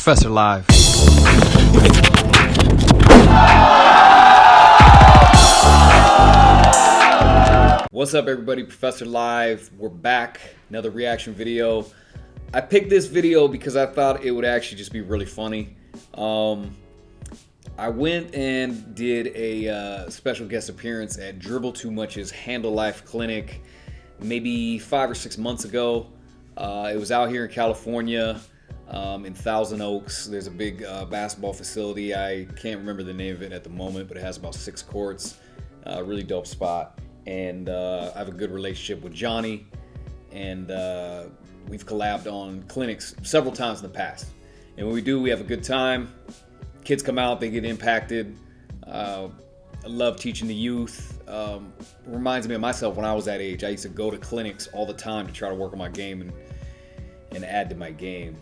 GloballyProfessor live. What's up, everybody? Professor live. We're back. Another reaction video. I picked this video because I thought it would actually just be really funny. I went and did a special guest appearance at Dribble Too Much's Handle Life Clinic maybe 5 or 6 months ago. It was out here in California, in Thousand Oaks. There's a big basketball facility. I can't remember the name of it at the moment, but it has about 6 courts. Really dope spot. And I have a good relationship with Johnny, and we've collabed on clinics several times in the past. And when we do, we have a good time. Kids come out, they get impacted. I love teaching the youth. Reminds me of myself when I was that age. I used to go to clinics all the time to try to work on my game and add to my game.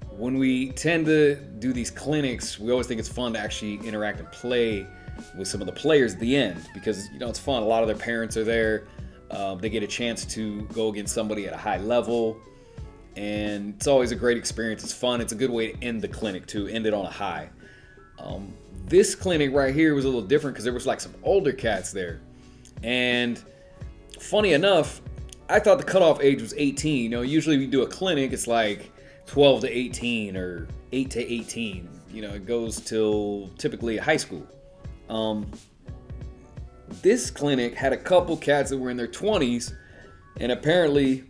When we tend to do these clinics, we always think it's fun to actually interact and play with some of the players at the end, because it's fun. A lot of their parents are there. They get a chance to go against somebody at a high level, and it's always a great experience. It's fun. It's a good way to end the clinic, to end it on a high. This clinic right here was a little different because there was like some older cats there, and funny enough, I thought the cutoff age was 18. Usually we do a clinic, it's like 12 to 18 or 8 to 18. It goes till typically high school. This clinic had a couple cats that were in their 20s and apparently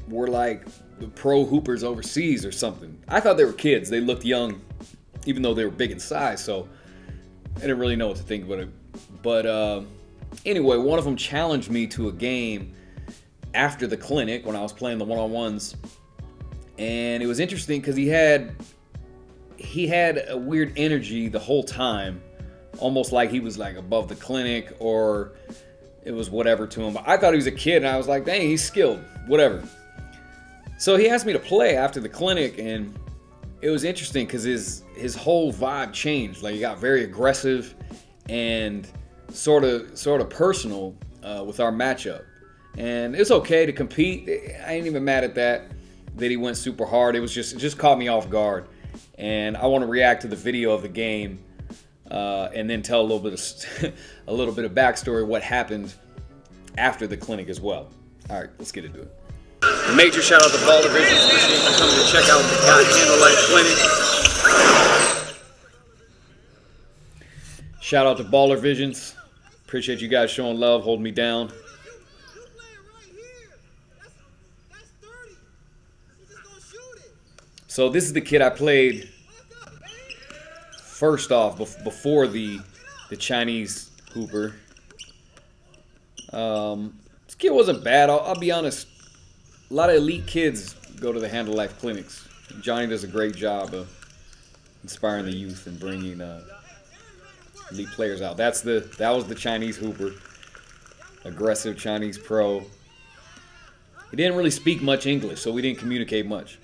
were like the pro hoopers overseas or something. I thought they were kids. They looked young, even though they were big in size, so I didn't really know what to think about it. But anyway, one of them challenged me to a game after the clinic when I was playing the one-on-ones, and it was interesting because he had a weird energy the whole time, almost like he was like above the clinic, or it was whatever to him. But I thought he was a kid, and I was like, dang, he's skilled, whatever. So he asked me to play after the clinic, and it was interesting because his whole vibe changed. Like, he got very aggressive and sort of personal with our matchup. And it's okay to compete. I ain't even mad at that he went super hard. It just caught me off guard. And I want to react to the video of the game and then tell a little bit of backstory, what happened after the clinic as well. All right, let's get into it. Major shout out to Baller Vision. Appreciate you coming to check out the Handle Life Clinic. Shout out to Baller Visions. Appreciate you guys showing love, holding me down. So this is the kid I played first off before the Chinese hooper. This kid wasn't bad. I'll be honest. A lot of elite kids go to the Handle Life clinics. Johnny does a great job of inspiring the youth and bringing elite players out. That was the Chinese hooper, aggressive Chinese pro. He didn't really speak much English, so we didn't communicate much.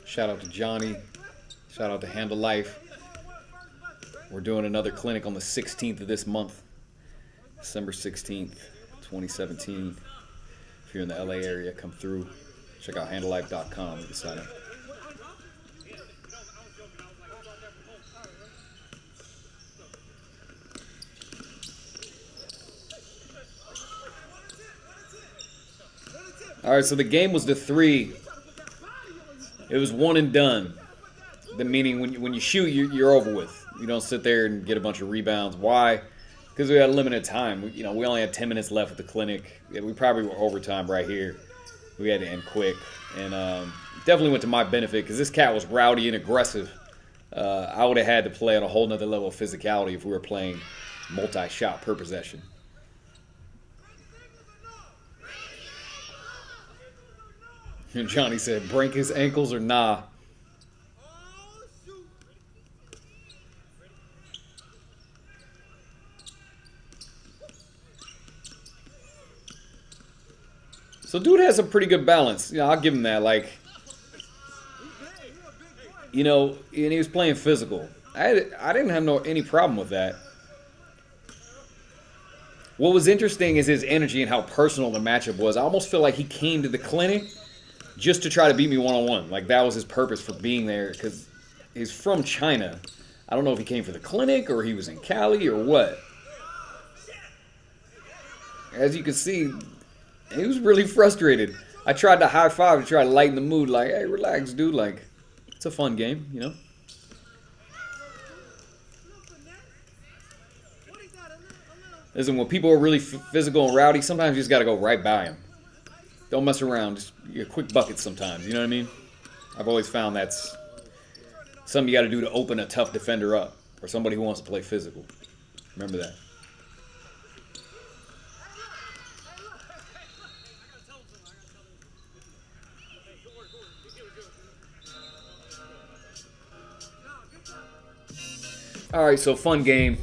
Shout out to Johnny. Shout out to Handle Life. We're doing another clinic on the 16th of this month. December 16th, 2017. If you're in the LA area, come through. Check out handlelife.com. You can sign up. All right, so the game was the 3. It was one and done. The meaning when you shoot, you're over with. You don't sit there and get a bunch of rebounds. Why? Because we had a limited time. We only had 10 minutes left at the clinic. We probably were overtime right here. We had to end quick, and definitely went to my benefit because this cat was rowdy and aggressive. I would have had to play at a whole nother level of physicality if we were playing multi-shot per possession. And Johnny said, break his ankles or nah. So dude has a pretty good balance. I'll give him that. Like, and he was playing physical. I didn't have any problem with that. What was interesting is his energy and how personal the matchup was. I almost feel like he came to the clinic just to try to beat me one-on-one. Like, that was his purpose for being there, because he's from China. I don't know if he came for the clinic or he was in Cali or what. As you can see, he was really frustrated. I tried to high five to try to lighten the mood. Like, hey, relax, dude. Like, it's a fun game, Listen, when people are really physical and rowdy, sometimes you just got to go right by them. Don't mess around. Just quick buckets sometimes. You know what I mean? I've always found that's something you got to do to open a tough defender up, or somebody who wants to play physical. Remember that. All right, so fun game.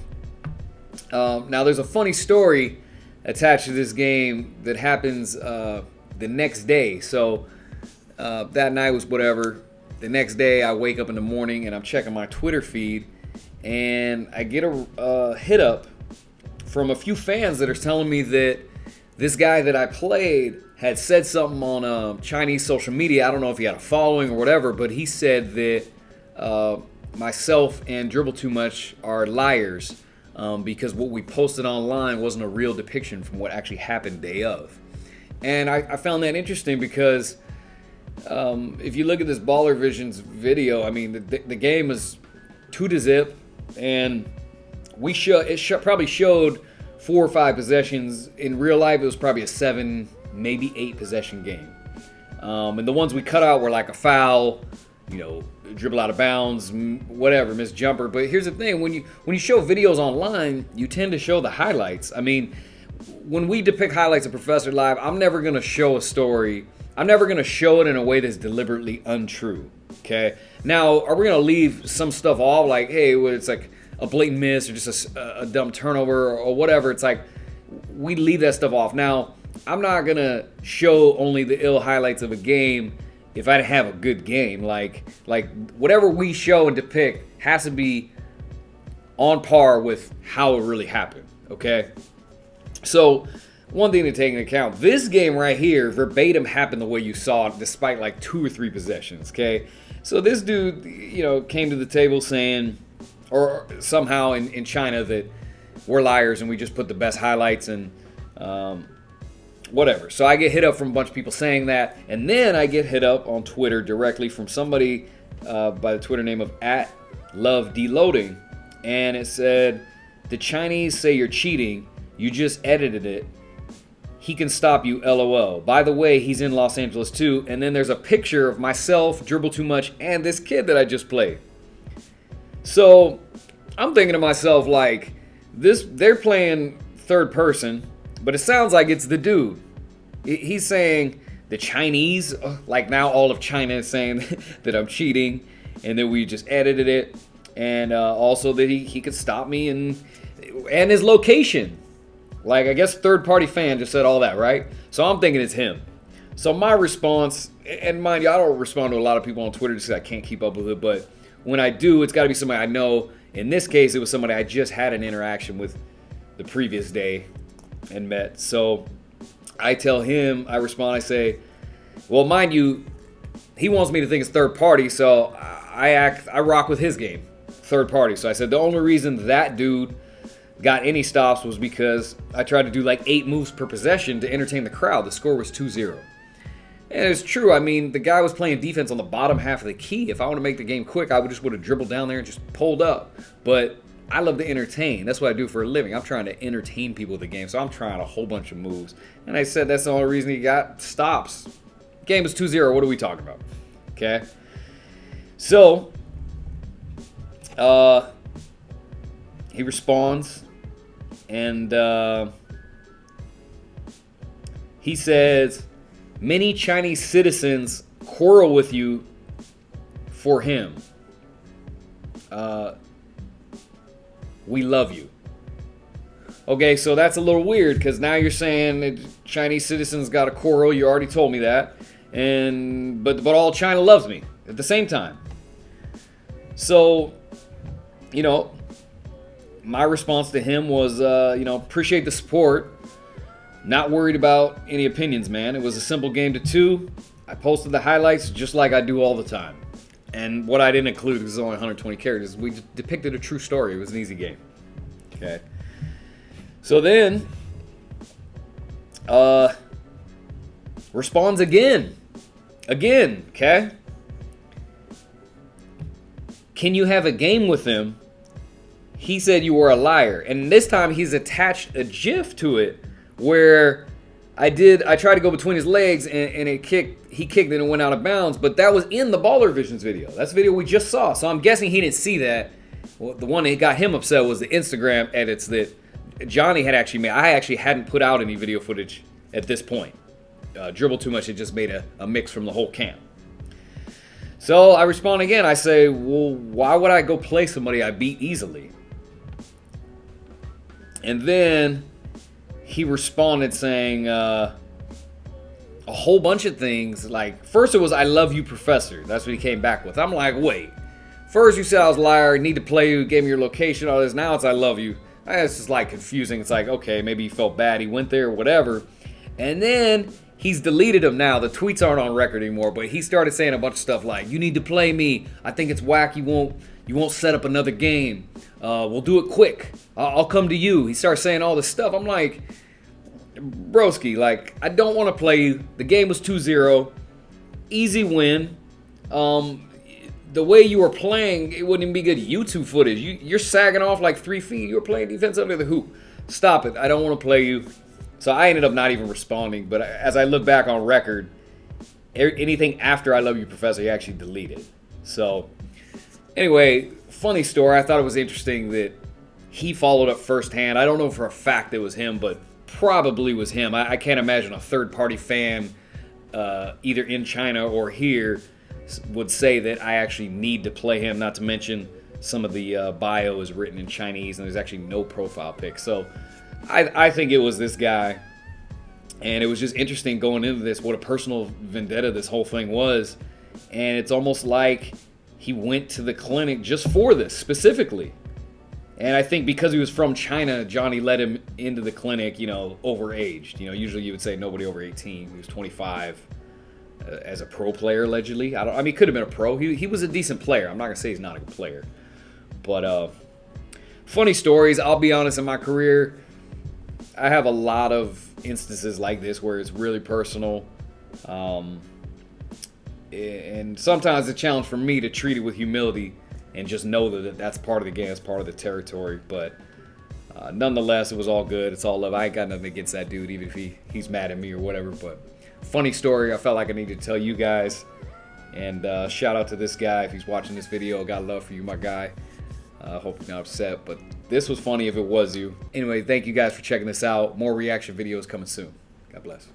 Now, there's a funny story attached to this game that happens the next day. So that night was whatever. The next day, I wake up in the morning and I'm checking my Twitter feed, and I get a hit up from a few fans that are telling me that this guy that I played had said something on Chinese social media. I don't know if he had a following or whatever, but he said that myself and Dribble Too Much are liars. Because what we posted online wasn't a real depiction from what actually happened day of. And I found that interesting because if you look at this Baller Visions video, I mean, the game is 2-0, and probably showed 4 or 5 possessions. In real life, it was probably a 7, maybe 8 possession game. And the ones we cut out were like a foul, dribble out of bounds, whatever, missed jumper. But here's the thing, when you show videos online, you tend to show the highlights. I mean, when we depict highlights of Professor Live, I'm never going to show a story. I'm never going to show it in a way that's deliberately untrue, okay? Now, are we going to leave some stuff off, like, hey, it's like a blatant miss or just a dumb turnover or whatever? It's like, we leave that stuff off. Now, I'm not going to show only the ill highlights of a game if I have a good game. Like whatever we show and depict has to be on par with how it really happened, okay? So one thing to take into account, this game right here verbatim happened the way you saw it, despite like 2 or 3 possessions, okay? So this dude, came to the table saying, or somehow in China, that we're liars and we just put the best highlights and whatever. So I get hit up from a bunch of people saying that, and then I get hit up on Twitter directly from somebody by the Twitter name of @LoveDeloading, and it said, the Chinese say you're cheating, you just edited it, he can stop you, LOL. By the way, he's in Los Angeles too. And then there's a picture of myself, Dribble Too Much, and this kid that I just played. So I'm thinking to myself, like, they're playing third person, but it sounds like it's the dude. He's saying the Chinese, like now all of China is saying that I'm cheating and that we just edited it. And also that he could stop me and his location. Like, I guess third-party fan just said all that, right? So I'm thinking it's him. So my response, and mind you, I don't respond to a lot of people on Twitter just because I can't keep up with it, but when I do, it's got to be somebody I know. In this case, it was somebody I just had an interaction with the previous day and met. So I tell him, I respond, I say, well, mind you, he wants me to think it's third party, so I rock with his game, third party. So I said the only reason that dude got any stops was because I tried to do like 8 moves per possession to entertain the crowd. The score was 2-0. And it's true. I mean, the guy was playing defense on the bottom half of the key. If I want to make the game quick, I would have dribbled down there and just pulled up. But I love to entertain. That's what I do for a living. I'm trying to entertain people with the game. So I'm trying a whole bunch of moves. And I said that's the only reason he got stops. Game is 2-0. What are we talking about? Okay. So, he responds. And he says, many Chinese citizens quarrel with you for him. We love you. Okay, so that's a little weird because now you're saying that Chinese citizens got a quarrel. You already told me that, but all China loves me at the same time. So, you know, my response to him was, appreciate the support. Not worried about any opinions, man. It was a simple game to 2. I posted the highlights just like I do all the time. And what I didn't include, because it's only 120 characters, we depicted a true story. It was an easy game. Okay. So then, responds again. Again, okay? Can you have a game with him? He said you were a liar. And this time he's attached a GIF to it where I tried to go between his legs and he kicked and it went out of bounds, but that was in the Baller Visions video. That's the video we just saw. So I'm guessing he didn't see that. Well, the one that got him upset was the Instagram edits that Johnny had actually made. I actually hadn't put out any video footage at this point. Dribble Too Much had just made a mix from the whole camp. So I respond again. I say, well, why would I go play somebody I beat easily? And then he responded saying a whole bunch of things. Like, first it was, I love you, Professor. That's what he came back with. I'm like, wait. First you said I was a liar, need to play you, gave me your location, all this. Now it's I love you. It's just like confusing. It's like, okay, maybe he felt bad. He went there, whatever. And then he's deleted them now. The tweets aren't on record anymore, but he started saying a bunch of stuff like, you need to play me. I think it's whack. You won't set up another game. We'll do it quick. I'll come to you. He starts saying all this stuff. I'm like, broski, like, I don't want to play you. The game was 2-0. Easy win. The way you were playing, it wouldn't even be good YouTube footage. You're sagging off like 3 feet. You were playing defense under the hoop. Stop it. I don't want to play you. So I ended up not even responding. But as I look back on record, anything after I love you, Professor, he actually deleted. So anyway, funny story. I thought it was interesting that he followed up firsthand. I don't know for a fact it was him, but probably was him. I can't imagine a third-party fan, either in China or here, would say that I actually need to play him. Not to mention some of the bio is written in Chinese, and there's actually no profile pic. So I think it was this guy, and it was just interesting going into this, what a personal vendetta this whole thing was. And it's almost like he went to the clinic just for this specifically. And I think because he was from China, Johnny let him into the clinic, overaged. Usually you would say nobody over 18. He was 25 as a pro player, allegedly. I mean, he could have been a pro. He was a decent player. I'm not going to say he's not a good player. But funny stories. I'll be honest, in my career, I have a lot of instances like this where it's really personal. And sometimes it's a challenge for me to treat it with humility and just know that that's part of the game, it's part of the territory. But nonetheless, it was all good. It's all love. I ain't got nothing against that dude, even if he's mad at me or whatever. But funny story. I felt like I needed to tell you guys. And shout out to this guy if he's watching this video. Got love for you, my guy. Hope you're not upset. But this was funny if it was you. Anyway, thank you guys for checking this out. More reaction videos coming soon. God bless.